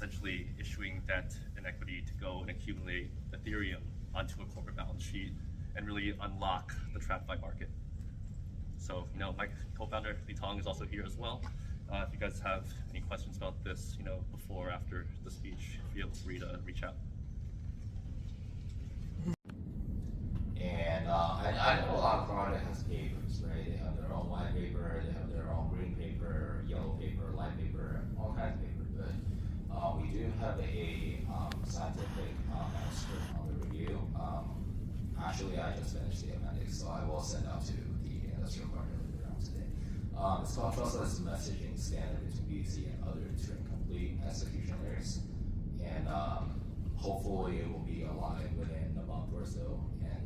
essentially issuing debt and equity to go and accumulate Ethereum onto a corporate balance sheet and really unlock the TradFi market. So, my co-founder Li Tong is also here as well. If you guys have any questions about this, before or after the speech, feel free to reach out. And I know a lot of projects has papers, right? They have their own white paper, they have their own green paper, yellow paper, light paper, all kinds of paper. But we do have a scientific manuscript on the review. Actually, I just finished the appendix, so I will send out to the industrial partner later on today. It's called Trustless Messaging Standard between BTC and other Turing-complete execution layers. And hopefully it will be alive within a month or so. And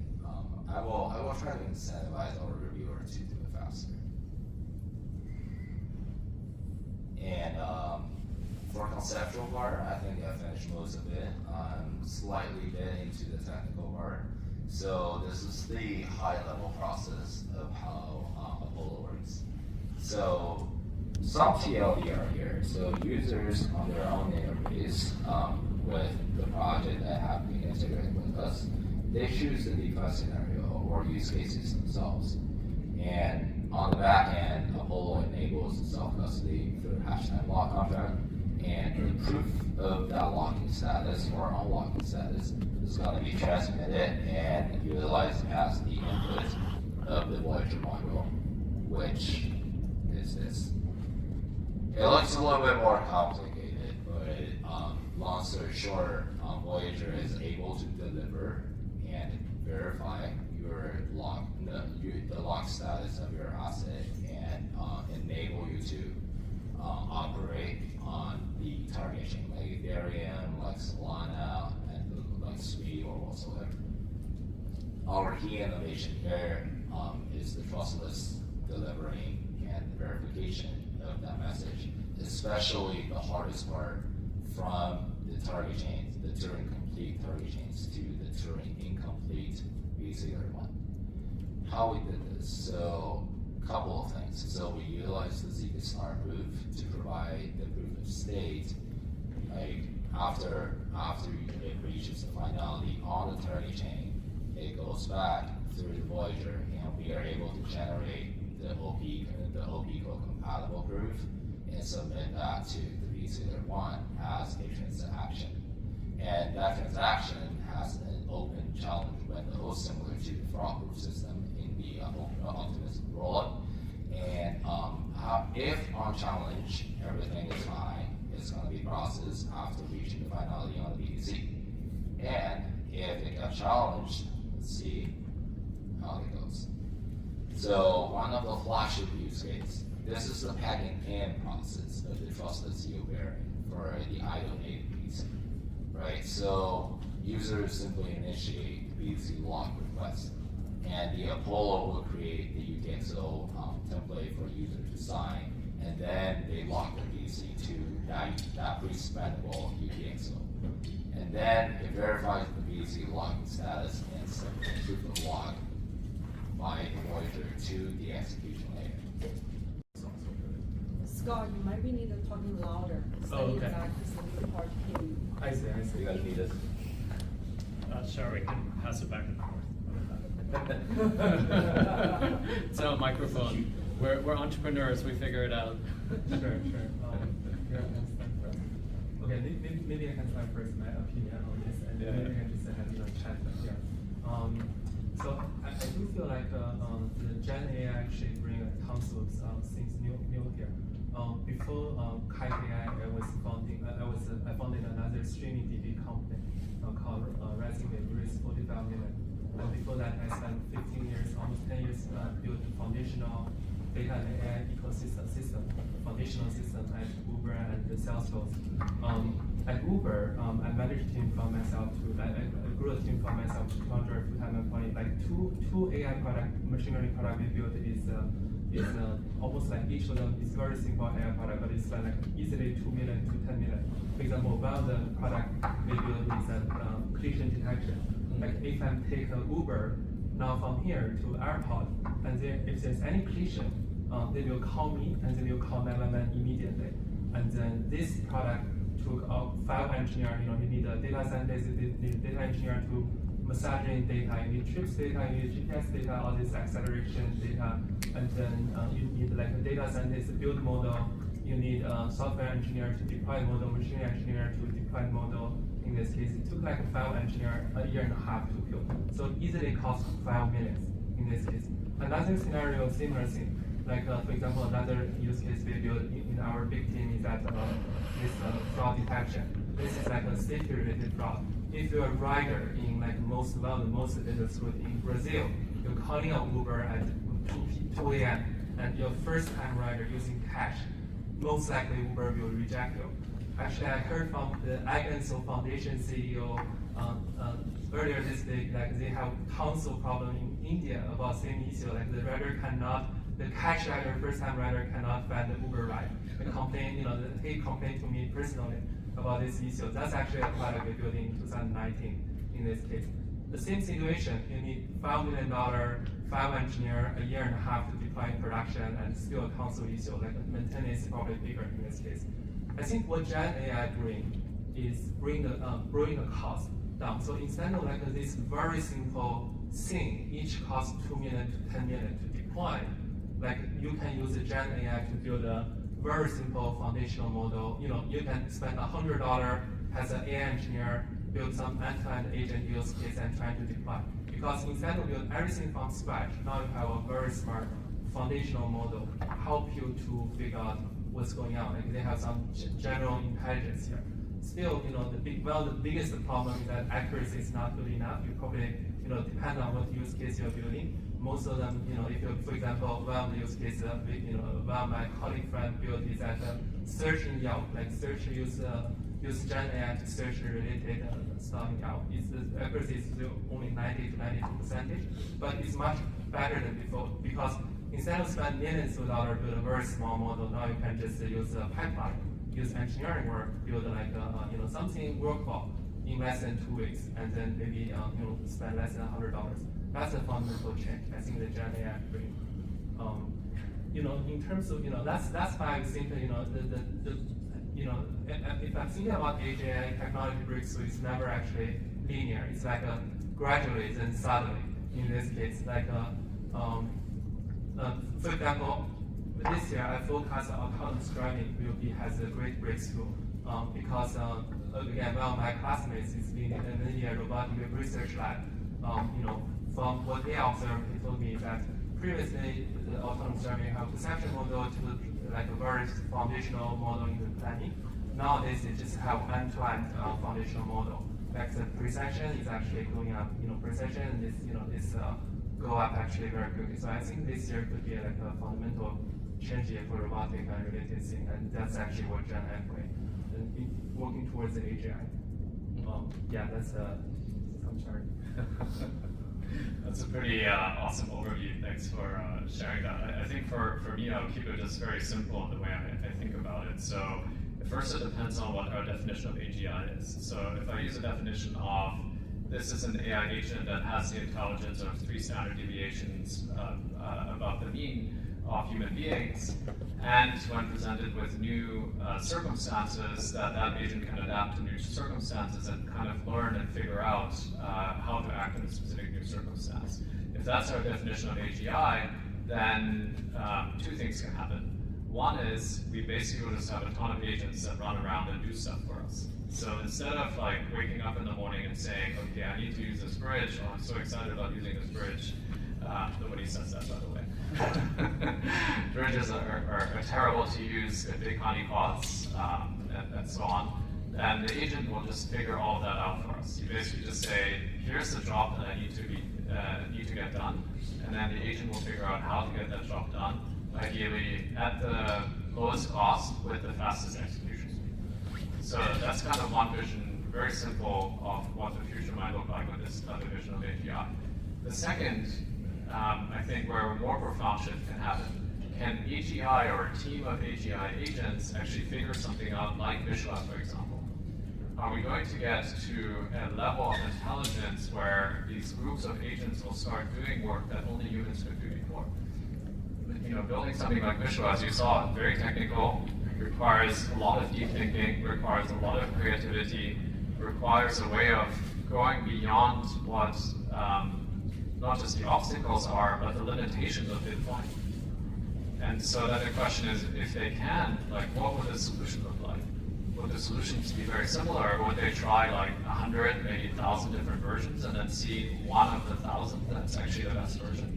I will try to incentivize our reviewer to do it faster. And for conceptual part, I think I finished most of it. I'm slightly bit into the technical part. So this is the high-level process of how Apollo works. So some TLDR here. So users on their own database with the project that have been integrated with us, they choose the DeFi scenario or use cases themselves. And on the back end, Apollo enables self-custody through hashtag lock contract. And the proof of that locking status or unlocking status is going to be transmitted and utilized as the input of the Voyager module, which is this. It looks a little bit more complicated, but long story short, Voyager is able to deliver and verify the lock status of your asset and enable you to operate on the target chain like Ethereum, like Solana, and like Sui or whatsoever. Our key innovation here is the trustless delivering and verification of that message, especially the hardest part from the target chains, the Turing complete target chains to the Turing incomplete BTC layer 1. How we did this? So a couple of things. So we utilized the zk-SNAR proof to provide the proof of state. Like after it reaches the finality on the target chain, it goes back through the Voyager, and we are able to generate the OP code compatible proof and submit that to the BTC layer 1 as a transaction. And that transaction has an open challenge window similar to the fraud proof system in the Optimism rollup. And if on challenge everything is fine, it's going to be processed after reaching the finality on the BTC. And if it got challenged, let's see how it goes. So one of the flagship use cases, this is the pegging in process of the trustless yield bearing for the idle native BTC, right? So users simply initiate the BTC lock request, and the Apollo will create the UTXO template for user to sign, and then they lock the BTC to that pre-spendable UTXO. And then it verifies the BTC locking status and sends the proof of lock by Voyager to the execution layer. Scott, you might be needed talking louder. Oh, okay. It's hard to hear you. I see. You guys need this? Sure, we can pass it back and forth. So microphone. We're entrepreneurs. We figure it out. Sure. Okay, maybe I can start first my opinion on this, and maybe I can just have chat here. So I do feel like the Gen AI actually bring tons of things new here. Before Kite AI, I founded another streaming DB company called Rising Wave, raised 45 million. And before that, I spent 15 years, almost 10 years, building foundational data and AI ecosystem foundational system at Uber and Salesforce. At Uber, I managed a team from myself I grew a team from myself to 200 full-time employees. Like two AI product, machine learning product we built is almost like each of them is very simple AI product, but it's like easily 2 million to 10 million. For example, one of the product we built is collision detection. Like if I take an Uber now from here to the airport, and then if there's any collision, they will call me and they will call 911 immediately. And then this product took 5 engineers. You need a data scientist, you need data engineer to massaging data, you need trips data, you need GPS data, all this acceleration data, and then you need like a data scientist to build model, you need a software engineer to deploy model, machine engineer to deploy model. In this case, it took like 5 engineers a year and a half to build. So it easily cost 5 minutes in this case. Another scenario, similar thing, like for example, another use case we built in our big team is that this fraud detection. This is like a safety-related fraud. If you're a rider in like most business route in Brazil, you're calling an Uber at 2 a.m. and your first-time rider using cash, most likely Uber will reject you. Actually, I heard from the INE Foundation CEO earlier this week, like they have tons of problem in India about same issue. Like the cash rider, first-time rider cannot find the Uber ride. They complain, he complained to me personally about this issue. That's actually a product we built in 2019 in this case. The same situation, you need $5 million, 5 engineers, a year and a half to deploy in production, and still a console issue. Like maintenance is probably bigger in this case. I think what Gen AI bring is bring the cost down. So instead of like this very simple thing, each costs 2 million to 10 million to deploy, like you can use the Gen AI to build a very simple foundational model. You can spend $100 as an AI engineer, build some end-to-end agent use case and try to deploy. Because instead of build everything from scratch, now you have a very smart foundational model help you to figure out what's going on. Like they have some general intelligence here. Still, the biggest problem is that accuracy is not good enough. You probably, depend on what use case you're building. Most of them, if you, for example, one of the use cases, one of my colleague friend built is that search in Yelp, like search use Gen AI to search related stuff in Yelp. The accuracy is still only 90 to 92%, but it's much better than before because instead of spending millions of dollars to build a very small model, now you can just use a pipeline, use engineering work, build like something workable in less than 2 weeks, and then maybe spend less than $100. That's a fundamental change. I think the Gen AI bring. In terms of that's why I think if I'm thinking about AGI technology breakthrough, it's never actually linear. It's like a gradually then suddenly. In this case, like for example, this year I focus on autonomous driving has a great breakthrough because again, one of my classmates is in the NEBRA robotic research lab. From what they observed, he told me that previously the autonomous driving have perception model to like a very foundational model in the planning. Nowadays they just have end-to-end foundational model. Like the precision is actually going up. Precision is go up actually very quickly. So I think this year could be like a fundamental change here for robotic and related thing, and that's actually what Gen AI play. Working towards the AGI. Yeah, that's some chart. That's a pretty awesome overview. Thanks for sharing that. I think for me, I'll keep it just very simple in the way I think about it. So first, it depends on what our definition of AGI is. So if I use a definition of this is an AI agent that has the intelligence of 3 standard deviations above the mean of human beings, and when presented with new circumstances, that agent can adapt to new circumstances and kind of learn and figure out how to act in a specific new circumstance. If that's our definition of AGI, then 2 things can happen. One is we basically just have a ton of agents that run around and do stuff for us. So instead of like waking up in the morning and saying, okay, I need to use this bridge, or I'm so excited about using this bridge, nobody says that, by the way. Bridges are terrible to use at big honeypots and so on. And the agent will just figure all of that out for us. You basically just say, here's the job that I need to get done, and then the agent will figure out how to get that job done, ideally at the lowest cost with the fastest execution speed. So that's kind of one vision, very simple, of what the future might look like with this other vision of AGI. The second, I think where a more profound shift can happen, can AGI or a team of AGI agents actually figure something out like Vishwa, for example? Are we going to get to a level of intelligence where these groups of agents will start doing work that only humans could do before? Building something like Vishwa, as you saw, very technical, requires a lot of deep thinking, requires a lot of creativity, requires a way of going beyond what not just the obstacles are, but the limitations of Bitcoin. And so then the question is, if they can, like, what would the solution look like? Would the solutions be very similar, or would they try like 100, maybe 1,000 different versions, and then see one of the 1,000 that's actually the best version?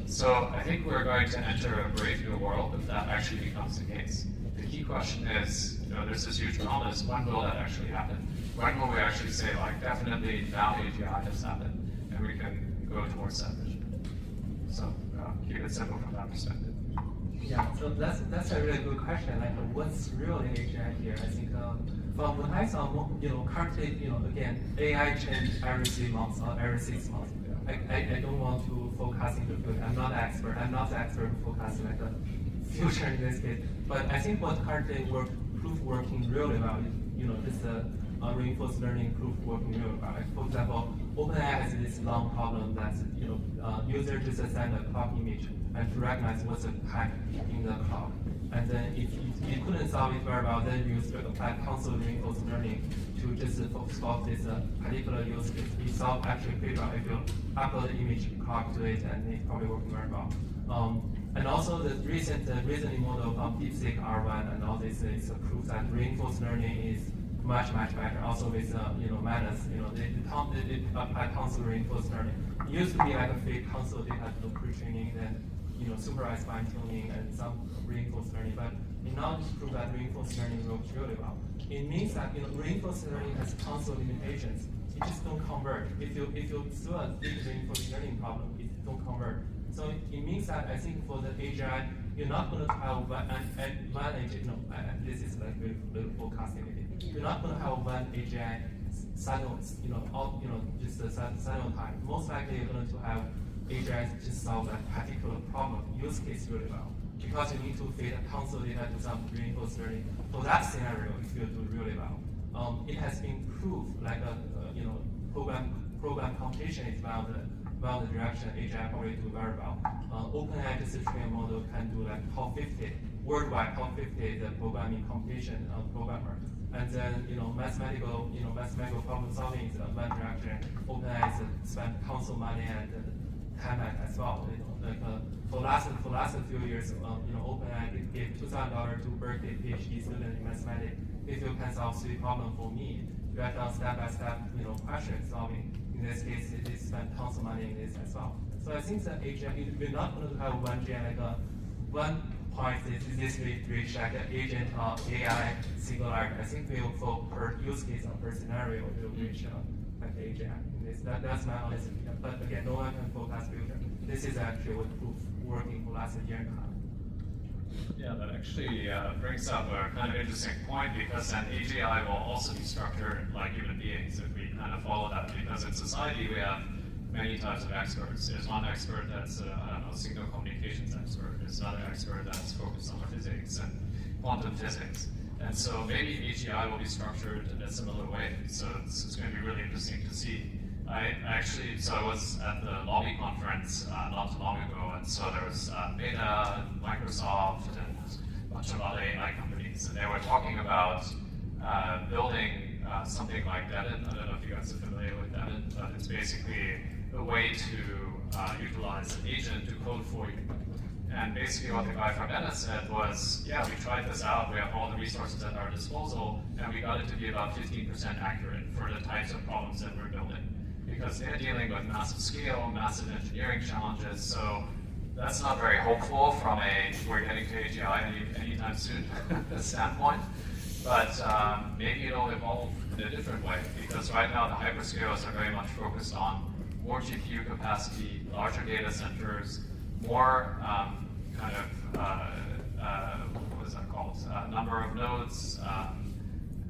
So I think we're going to enter a brave new world if that actually becomes the case. The key question is, there's this huge promise, when will that actually happen? When will we actually say, like, definitely now AGI has happened, and we can go towards that vision? So keep it simple from that perspective. Yeah, so that's a really good question. Like, what's really AGI here? I think from what I saw, currently, again, AI change every 3 months or every 6 months. I don't want to focus in the future. I'm not an expert. I'm not the expert who focuses like the future in this case. But I think what currently proof working really well is this reinforced learning proof working really well. Like, for example, OpenAI has this long problem that user just send a clock image and to recognize what's the type in the clock. And then if you couldn't solve it very well, then you apply console reinforced learning to just solve this particular use case. It solves actually pretty well if you upload the image clock to it, and it's probably working very well. And also the recent reasoning model from DeepSeek R1 and all this is a proof that reinforced learning is much better. Also with Manus, they apply console reinforced learning. It used to be like a fake console data to pre-training, then supervised fine-tuning and some reinforced learning, but it now proves that reinforced learning works really well. It means that reinforced learning has console limitations. It just don't convert. If you still a big reinforced learning problem, it don't convert. So it means that I think for the AGI, you're not going to have one agent. This is like little forecasting. You're not going to have one AGI settle, just a settle time. Most likely you're going to have AGI just solve that particular problem, use case really well. Because you need to feed a console data to some reinforced learning. For that scenario, it will do really well. It has been proved, like program computation is one of the direction AGI probably do very well. OpenAI just train model can do like top 50 worldwide, top 50 the programming computation programmer. And then mathematical problem solving is one direction. OpenAI spend console money and time as well. For last few years, OpenAI gave $2,000 to Berkeley PhD student in mathematics. If you can solve 3 problems for me, write down step-by-step, question solving. In this case, they spend tons of money in this as well. So I think that AGI, we're not going to have one GI like one point is this reach like an agent or AI singularity. I think we'll for per use case or per scenario we'll reach like AGI. That's my honest opinion. But again, no one can forecast future. This is actually what proof working for last year and a half. Yeah, that actually brings up a kind of interesting point, because then AGI will also be structured like human beings if we kind of follow that. Because in society we have many types of experts. There's one expert that's signal communications expert. There's another expert that's focused on physics and quantum physics. And so maybe AGI will be structured in a similar way. So it's going to be really interesting to see. I was at the lobby conference not too long ago, and so there was Meta, and Microsoft, and a bunch of other AI companies, and they were talking about building something like Devin. I don't know if you guys are familiar with Devin, but it's basically a way to utilize an agent to code for you. And basically what the guy from Meta said was, yeah, we tried this out, we have all the resources at our disposal, and we got it to be about 15% accurate for the types of problems that we're building. Because they're dealing with massive scale, massive engineering challenges, so that's not very hopeful from a we're getting to AGI anytime soon standpoint. But maybe it'll evolve in a different way, because right now the hyperscalers are very much focused on more GPU capacity, larger data centers, more what is that called? Number of nodes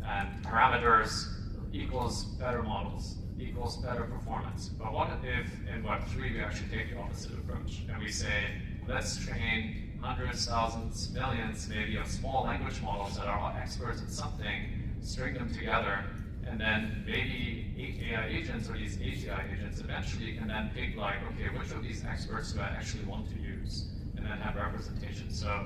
and parameters equals better models, equals better performance. But what if in Web3 we actually take the opposite approach and we say, let's train hundreds, thousands, millions maybe of small language models that are experts in something, string them together, and then maybe AI agents or these AGI agents eventually can then pick like, okay, which of these experts do I actually want to use? And then have representation. So